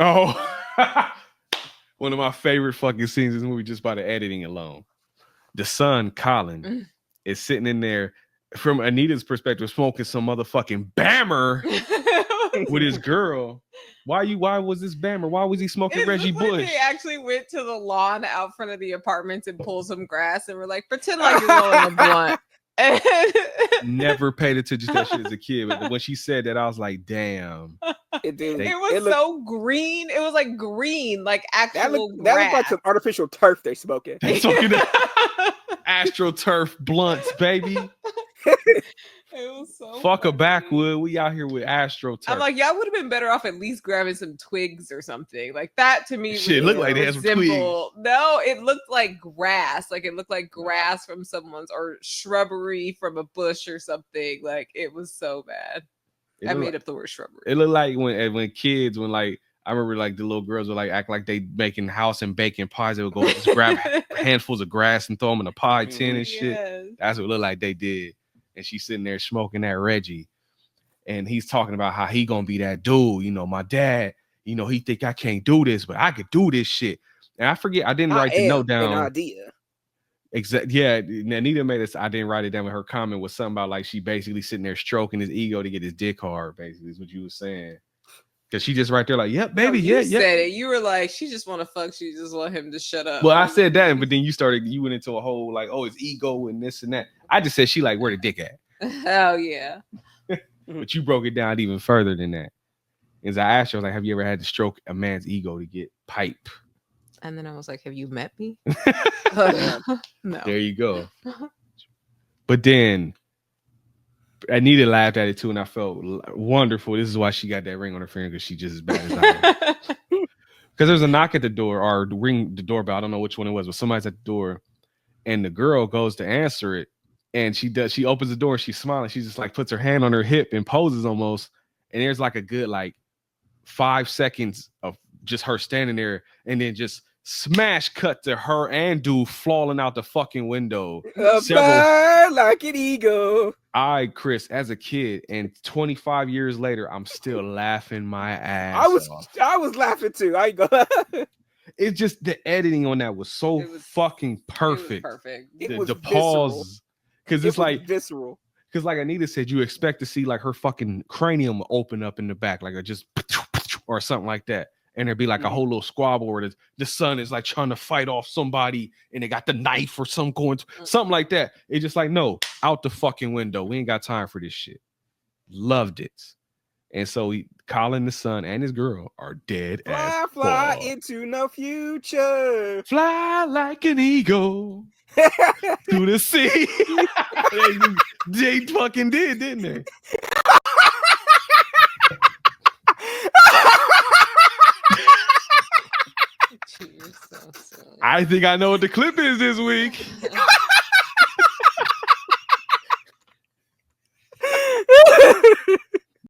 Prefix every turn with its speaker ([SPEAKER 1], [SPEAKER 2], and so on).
[SPEAKER 1] Oh, one of my favorite fucking scenes in this movie just by the editing alone. The son, Colin, is sitting in there from Anita's perspective, smoking some motherfucking Bammer with his girl. Why was this Bammer? Why was he smoking Reggie Bush?
[SPEAKER 2] Like they actually went to the lawn out front of the apartments and pulled some grass and were like, pretend like you're rolling a blunt.
[SPEAKER 1] Never paid attention to that shit as a kid, but when she said that, I was like, damn.
[SPEAKER 2] It was so green. It was like green, like actual grass.
[SPEAKER 3] That looked like some artificial turf they smoking.
[SPEAKER 1] They smoking AstroTurf blunts, baby.
[SPEAKER 2] It was so
[SPEAKER 1] fuck funny. A backwood. We out here with AstroTurf.
[SPEAKER 2] I'm like, y'all would have been better off at least grabbing some twigs or something. Like that to me.
[SPEAKER 1] Shit, looked like they had some twigs.
[SPEAKER 2] No, it looked like grass. Like it looked like grass from someone's or shrubbery from a bush or something. Like it was so bad. I made up the word shrubbery.
[SPEAKER 1] It looked like when kids, I remember like the little girls would like act like they making house and baking pies. They would go just grab handfuls of grass and throw them in a pie tin and shit. Yes. That's what it looked like they did. And she's sitting there smoking that Reggie. And he's talking about how he gonna be that dude. You know, my dad, you know, he think I can't do this, but I could do this shit. And I forget, I didn't write the note down.
[SPEAKER 3] An idea.
[SPEAKER 1] Exactly. Yeah, Anita made us. I didn't write it down. With her comment was something about like she basically sitting there stroking his ego to get his dick hard. Basically, is what you were saying. Because she just right there, like, yep, baby,
[SPEAKER 2] you said it. You were like, she just want to fuck. She just want him to shut up.
[SPEAKER 1] Well, I said that, but then you went into a whole like, oh, his ego and this and that. I just said she like, where the dick at?
[SPEAKER 2] Hell yeah.
[SPEAKER 1] But you broke it down even further than that. As I asked her, I was like, have you ever had to stroke a man's ego to get pipe?
[SPEAKER 2] And then I was like, have you met me?
[SPEAKER 1] No. There you go. But then Anita laughed at it too, and I felt wonderful. This is why she got that ring on her finger, because she's just as bad as I am. Because there's a knock at the door, or ring the doorbell. I don't know which one it was, but somebody's at the door, and the girl goes to answer it, and she opens the door, and she's smiling. She just like puts her hand on her hip and poses almost, and there's like a good like 5 seconds of just her standing there, and then just smash cut to her and dude falling out the fucking window.
[SPEAKER 3] Like an ego.
[SPEAKER 1] Chris, as a kid, and 25 years later, I'm still laughing my ass off.
[SPEAKER 3] I was laughing too. I go.
[SPEAKER 1] It's just the editing on that was so fucking perfect.
[SPEAKER 2] It was
[SPEAKER 1] the pause, because it's like
[SPEAKER 3] visceral.
[SPEAKER 1] Because like Anita said, you expect to see like her fucking cranium open up in the back, like a just or something like that. And there'd be like a whole little squabble where the son is like trying to fight off somebody and they got the knife or something like that. It's just like, no, out the fucking window. We ain't got time for this shit. Loved it. And so Colin, the son, and his girl are dead as
[SPEAKER 3] fly into no future.
[SPEAKER 1] Fly like an eagle to the sea. They fucking did, didn't they? I think I know what the clip is this week.